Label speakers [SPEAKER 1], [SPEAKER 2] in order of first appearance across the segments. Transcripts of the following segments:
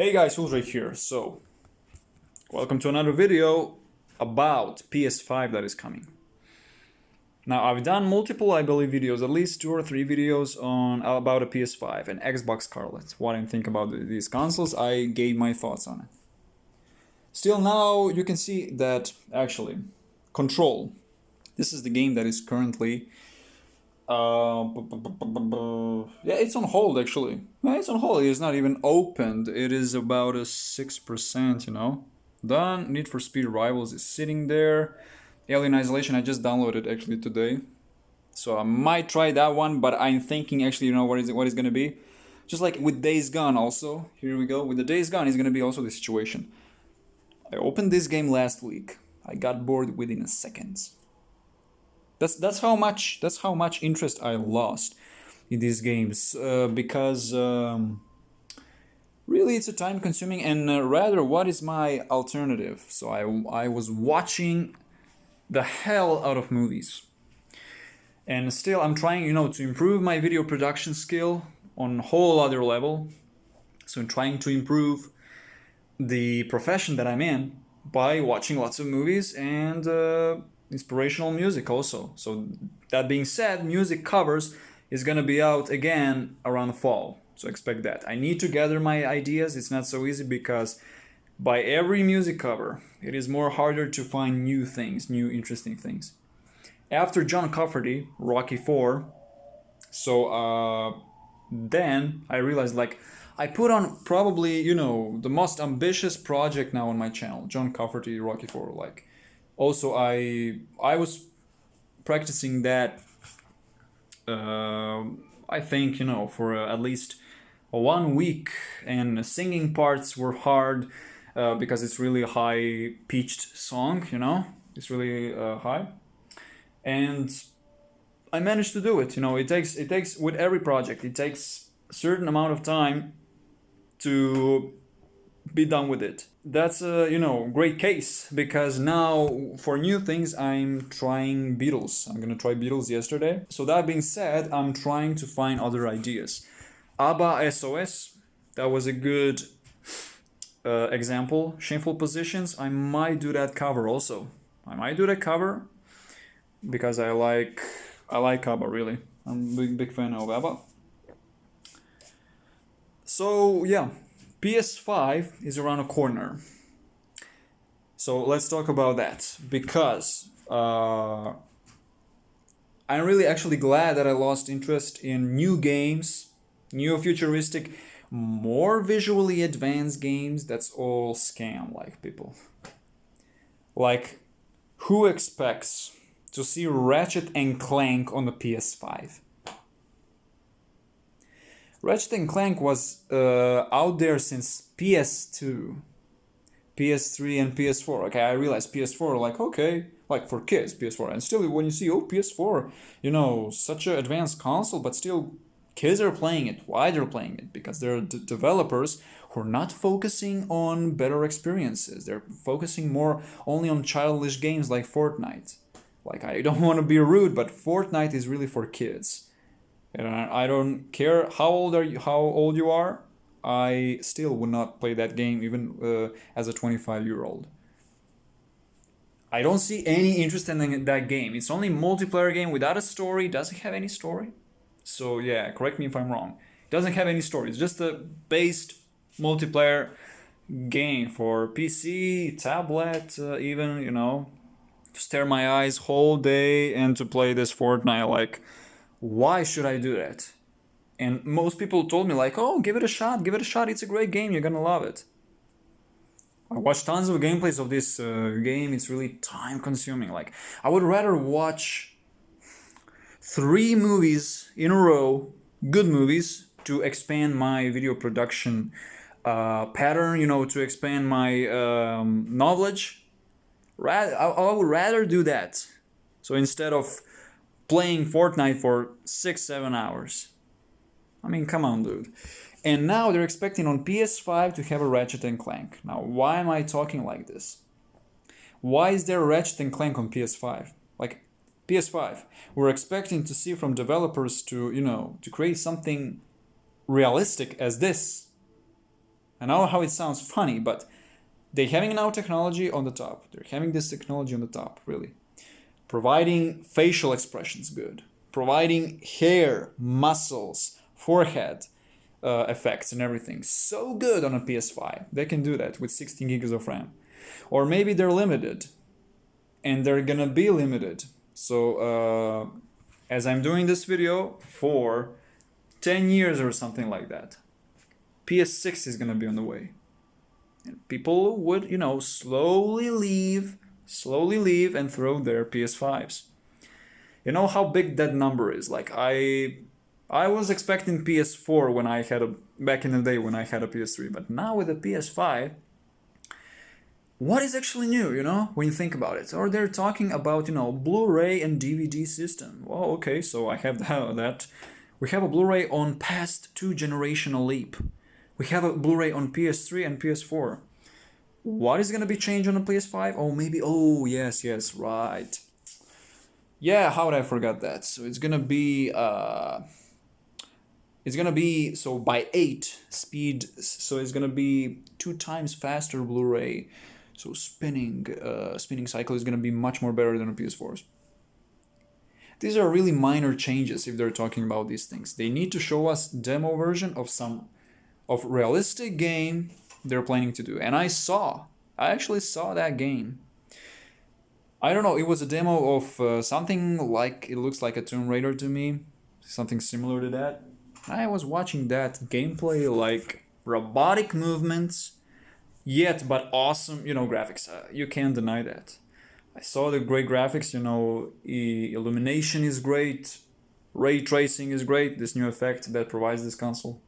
[SPEAKER 1] Hey guys, Ulrich here. So, welcome to another video about PS5 that is coming. Now, I've done multiple, I believe, videos, at least 2 or 3 videos on about a PS5 and Xbox Scarlet. What I think about these consoles, I gave my thoughts on it. Still now, you can see that, actually, Control. This is the game that is currently yeah, it's on hold actually. Yeah, it's on hold. It's not even opened. It is about a 6%, Done. Need for Speed Rivals is sitting there. Alien Isolation I just downloaded actually today. So I might try that one, but I'm thinking actually, what is gonna be? Just like with Days Gone also. Here we go. With the Days Gone is gonna be also the situation. I opened this game last week. I got bored within a second. That's how much interest I lost in these games because really it's a time consuming and rather what is my alternative? So I was watching the hell out of movies, and still I'm trying to improve my video production skill on a whole other level. So I'm trying to improve the profession that I'm in by watching lots of movies and inspirational music also. So that being said, music covers is gonna be out again around the fall. So expect that. I need to gather my ideas. It's not so easy because by every music cover, it is more harder to find new things, new interesting things. After John Cafferty, Rocky 4, so then I realized I put on probably, the most ambitious project now on my channel, John Cafferty, Rocky 4, also I was practicing that I think for at least 1 week, and singing parts were hard because it's really a high pitched song, it's really high, and I managed to do it. It takes with every project, it takes a certain amount of time to be done with it. That's a great case, because now for new things I'm trying Beatles. I'm gonna try Beatles yesterday. So that being said, I'm trying to find other ideas. ABBA SOS, that was a good example. Shameful Positions, I might do that cover also. I might do that cover because I like ABBA really. I'm a big fan of ABBA. So yeah, PS5 is around a corner. So let's talk about that, because I'm really actually glad that I lost interest in new games, new futuristic, more visually advanced games. That's all scam, people. Who expects to see Ratchet and Clank on the PS5? Ratchet and Clank was out there since PS2, PS3 and PS4. Okay, I realized PS4, okay, for kids, PS4. And still, when you see, PS4, such an advanced console, but still, kids are playing it. Why they're playing it? Because they're developers who are not focusing on better experiences. They're focusing more only on childish games like Fortnite. I don't want to be rude, but Fortnite is really for kids. And I don't care how old you are. I still would not play that game even as a 25-year-old. I don't see any interest in that game. It's only a multiplayer game without a story. Doesn't have any story. So yeah, correct me if I'm wrong. It doesn't have any story. It's just a based multiplayer game for PC, tablet, even, to stare my eyes whole day and to play this Fortnite. Why should I do that? And most people told me oh, give it a shot, it's a great game, you're gonna love it. I watched tons of gameplays of this game. It's really time consuming. I would rather watch 3 movies in a row, good movies, to expand my video production pattern, to expand my knowledge. I would rather do that. So instead of playing Fortnite for 6-7 hours. I mean, come on, dude. And now they're expecting on PS5 to have a Ratchet and Clank. Now, why am I talking like this? Why is there a Ratchet and Clank on PS5? PS5. We're expecting to see from developers to create something realistic as this. I know how it sounds funny, but they're having now technology on the top. They're having this technology on the top, really. Providing facial expressions good. Providing hair, muscles, forehead effects and everything. So good on a PS5. They can do that with 16 gigs of RAM. Or maybe they're limited. And they're gonna be limited. So as I'm doing this video for 10 years or something like that, PS6 is gonna be on the way. And people would, slowly leave and throw their PS5s. You know how big that number is. Like I was expecting PS4 when I had back in the day when I had a PS3, but now with the PS5, what is actually new, when you think about it? Or they're talking about, Blu-ray and DVD system. Well, okay, so I have that. We have a Blu-ray on past 2 generational leap. We have a Blu-ray on PS3 and PS4. What is gonna be changed on the PS5? Oh, maybe, yes, right. Yeah, how would I forget that? So it's gonna be, so by 8 speed, so it's gonna be 2 times faster Blu-ray. So spinning cycle is gonna be much more better than a PS4's. These are really minor changes if they're talking about these things. They need to show us demo version of realistic game they're planning to do. And I actually saw that game. I don't know, it was a demo of something like, it looks like a Tomb Raider to me. Something similar to that. I was watching that gameplay, like robotic movements, yet but awesome, graphics. You can't deny that. I saw the great graphics, illumination is great, ray tracing is great, this new effect that provides this console.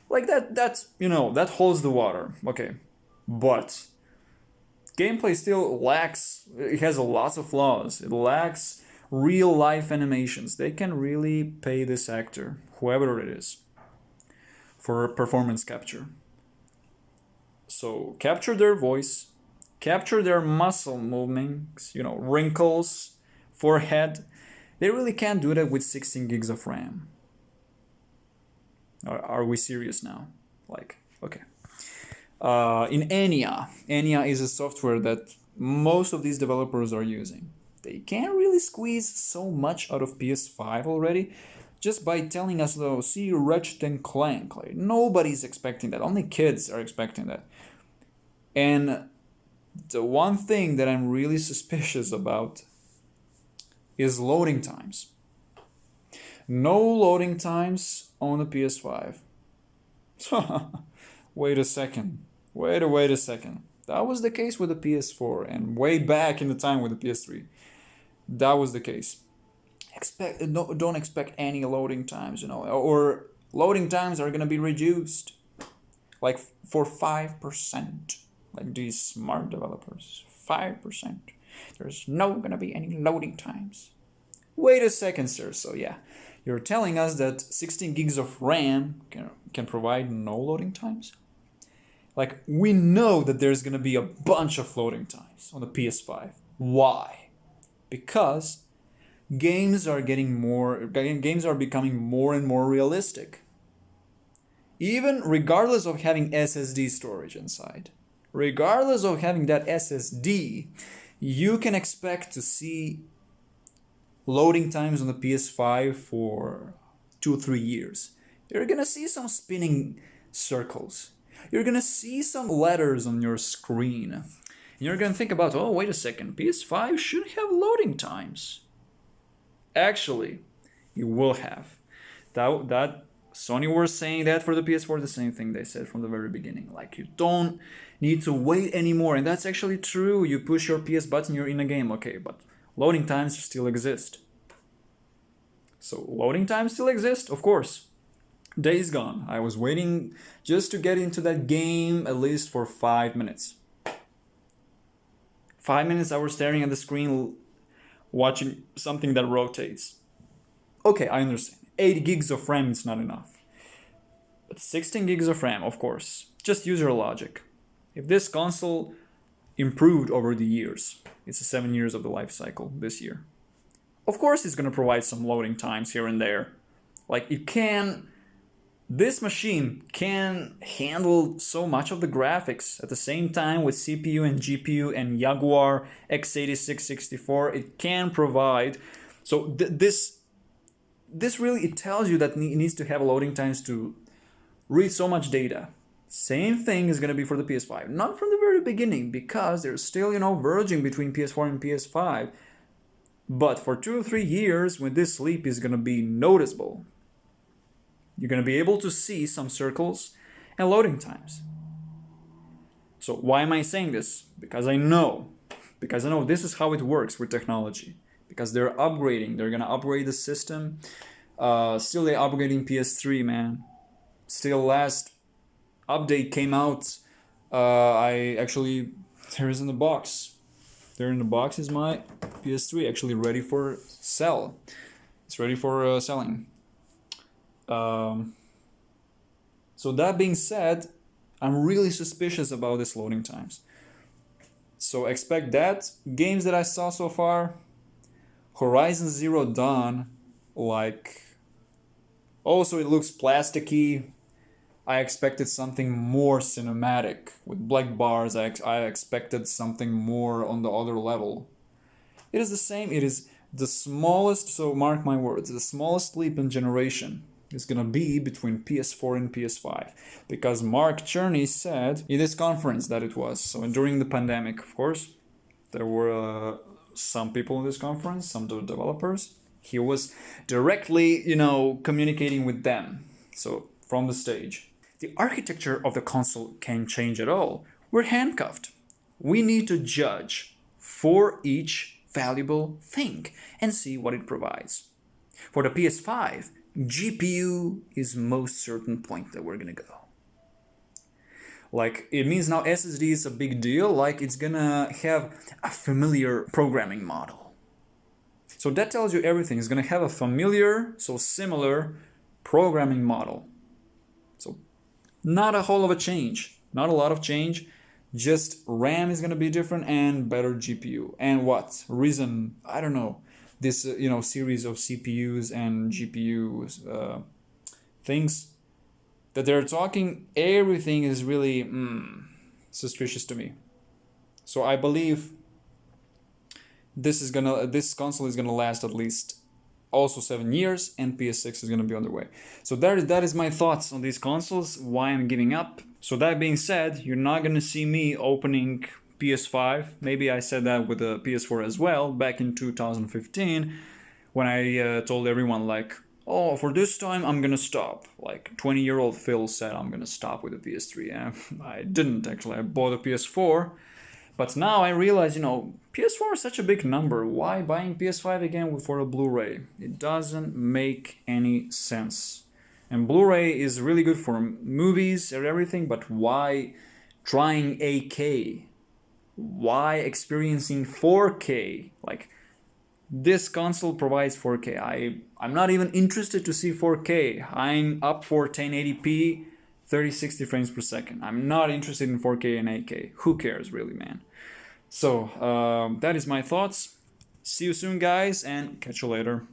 [SPEAKER 1] Like that holds the water, okay. But gameplay still lacks, it has lots of flaws. It lacks real life animations. They can really pay this actor, whoever it is, for performance capture. So capture their voice, capture their muscle movements, wrinkles, forehead. They really can't do that with 16 gigs of RAM. Are we serious now? Like, okay. In Enya is a software that most of these developers are using. They can't really squeeze so much out of PS5 already just by telling us, though, see Ratchet and Clank. Like, nobody's expecting that. Only kids are expecting that. And the one thing that I'm really suspicious about is loading times. No loading times on the PS5. Wait a second. Wait a second. That was the case with the PS4 and way back in the time with the PS3. That was the case. Don't expect any loading times, or loading times are gonna be reduced, like for 5%. Like these smart developers, 5%. There's no gonna be any loading times. Wait a second, sir. So yeah, you're telling us that 16 gigs of RAM can provide no loading times? Like, we know that there's gonna be a bunch of loading times on the PS5. Why? Because games are becoming more and more realistic. Even regardless of having SSD storage inside. Regardless of having that SSD, you can expect to see loading times on the PS5 for 2-3 years. You're gonna see some spinning circles. You're gonna see some letters on your screen. And you're gonna think about, oh, wait a second, PS5 should have loading times. Actually, you will have. That Sony were saying that for the PS4, the same thing they said from the very beginning. Like, you don't need to wait anymore. And that's actually true. You push your PS button, you're in a game. Okay, but loading times still exist. So loading times still exist, of course. Days Gone. I was waiting just to get into that game at least for 5 minutes. 5 minutes I was staring at the screen watching something that rotates. Okay, I understand. 8 gigs of RAM is not enough. But 16 gigs of RAM, of course. Just use your logic. If this console improved over the years, it's 7 years of the life cycle this year. Of course it's going to provide some loading times here and there. Like, it can This machine can handle so much of the graphics at the same time with CPU and GPU and Jaguar x86-64. It can provide. So this really, it tells you that it needs to have loading times to read so much data. Same thing is going to be for the PS5. Not from the very beginning, because they're still, verging between PS4 and PS5. But for 2 or 3 years, when this leap is going to be noticeable, you're going to be able to see some circles and loading times. So why am I saying this? Because I know this is how it works with technology. Because they're upgrading. They're going to upgrade the system. Still they're upgrading PS3, man. Still last update came out. There is in the box. There in the box is my PS3, actually ready for sell. It's ready for selling. So that being said, I'm really suspicious about this loading times. So expect that. Games that I saw so far, Horizon Zero Dawn, also it looks plasticky. I expected something more cinematic with black bars. I expected something more on the other level. It is the same. It is the smallest, so mark my words, the smallest leap in generation is going to be between PS4 and PS5. Because Mark Cherney said in this conference that it was, so during the pandemic, of course, there were some people in this conference, some developers. He was directly, communicating with them. So from the stage. The architecture of the console can't change at all. We're handcuffed. We need to judge for each valuable thing and see what it provides. For the PS5, GPU is most certain point that we're gonna go. It means now SSD is a big deal, it's gonna have a familiar programming model. So that tells you everything. It's gonna have a familiar, so similar programming model. So not a whole of a change, not a lot of change, just RAM is gonna be different and better GPU. And what reason? I don't know. This series of CPUs and GPUs things that they're talking, everything is really suspicious to me. So I believe this console is gonna last at least also 7 years, and PS6 is gonna be on the way. So that is my thoughts on these consoles, why I'm giving up. So that being said, you're not gonna see me opening PS5. Maybe I said that with the PS4 as well back in 2015 when I told everyone for this time I'm gonna stop. 20-year-old Phil said I'm gonna stop with the PS3. I didn't actually. I bought a PS4, but now I realize PS4 is such a big number. Why buying PS5 again for a Blu-ray? It doesn't make any sense. And Blu-ray is really good for movies and everything, but why trying 8K? Why experiencing 4K? This console provides 4K. I'm not even interested to see 4K. I'm up for 1080p, 30-60 frames per second. I'm not interested in 4K and 8K. Who cares, really, man? So that is my thoughts. See you soon, guys, and catch you later.